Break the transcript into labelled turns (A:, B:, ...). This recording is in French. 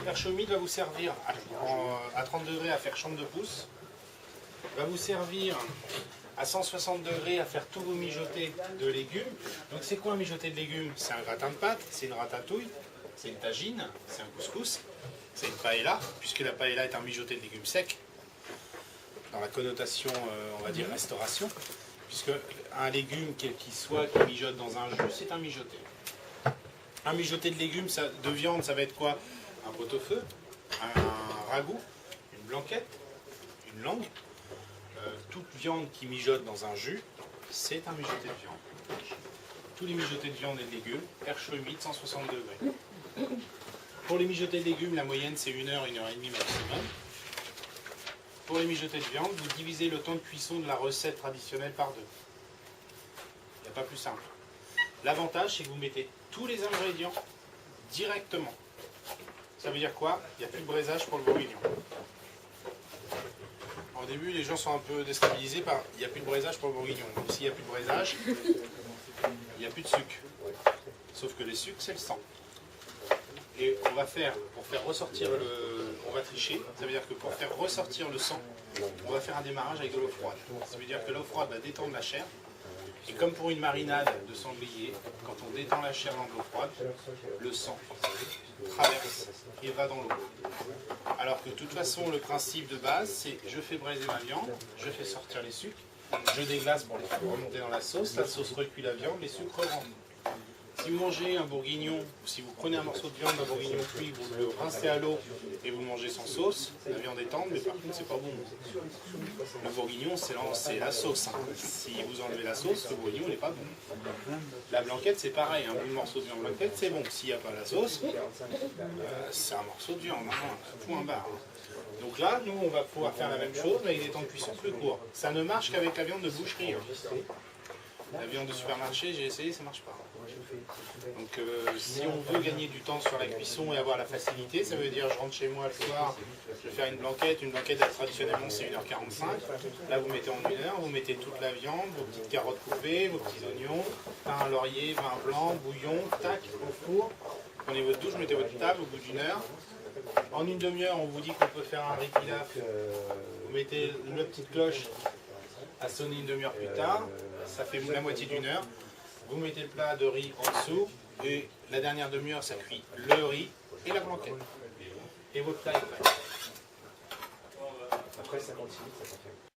A: perche humide va vous servir à 30 degrés à faire chambre de pouce, va vous servir à 160 degrés à faire tous vos mijotés de légumes. Donc c'est quoi un mijoté de légumes? C'est un gratin de pâtes, c'est une ratatouille, c'est une tagine, c'est un couscous, c'est une paella, puisque la paella est un mijoté de légumes secs, dans la connotation, on va dire, restauration, puisque un légume qui mijote dans un jus, c'est un mijoté. Un mijoté de légumes, de viande, ça va être quoi? Un pot-au-feu, un ragoût, une blanquette, une langue. Toute viande qui mijote dans un jus, c'est un mijoté de viande. Tous les mijotés de viande et de légumes, perche humide, 160 degrés. Pour les mijotés de légumes, la moyenne c'est 1 heure, 1 heure et demie maximum. Pour les mijotés de viande, vous divisez le temps de cuisson de la recette traditionnelle par 2. Il n'y a pas plus simple. L'avantage, c'est que vous mettez tous les ingrédients directement. Ça veut dire quoi? Il n'y a plus de braisage pour le bourguignon. Au début, les gens sont un peu déstabilisés par il n'y a plus de braisage pour le bourguignon. Donc s'il n'y a plus de braisage, il n'y a plus de sucre. Sauf que les sucres, c'est le sang. Et on va faire, pour faire ressortir on va tricher, ça veut dire que pour faire ressortir le sang, on va faire un démarrage avec de l'eau froide. Ça veut dire que l'eau froide va détendre la chair. Et comme pour une marinade de sanglier, quand on détend la chair dans de l'eau froide, le sang traverse et va dans l'eau. Alors que de toute façon, le principe de base, c'est je fais braiser ma viande, je fais sortir les sucres, je déglace pour les faire remonter dans la sauce recuit la viande, les sucres rentrent. Si vous mangez un bourguignon, ou si vous prenez un morceau de viande d'un bourguignon cuit, vous le rincez à l'eau et vous le mangez sans sauce, la viande est tendre, mais par contre c'est pas bon. Le bourguignon c'est la sauce. Si vous enlevez la sauce, le bourguignon n'est pas bon. La blanquette c'est pareil, un bout de morceau de viande blanquette c'est bon. S'il n'y a pas la sauce, c'est un morceau de viande, point barre. Donc là, nous on va pouvoir faire la même chose, mais avec des temps de cuisson plus courts. Ça ne marche qu'avec la viande de boucherie. La viande de supermarché, j'ai essayé, ça ne marche pas. Donc si on veut gagner du temps sur la cuisson et avoir la facilité, ça veut dire je rentre chez moi le soir, je vais faire une blanquette traditionnellement c'est 1h45. Là vous mettez en 1 heure, vous mettez toute la viande, vos petites carottes coupées, vos petits oignons, pain laurier, vin blanc, bouillon, tac, au four. Prenez votre douche, mettez votre table au bout d'1 heure. En une demi-heure, on vous dit qu'on peut faire un riz pilaf. Vous mettez une petite cloche à sonner une demi-heure plus tard, ça fait la moitié d'1 heure. Vous mettez le plat de riz en dessous et la dernière demi-heure, ça cuit le riz et la blanquette. Et votre plat est prêt.
B: Après 50 minutes, ça s'en fait.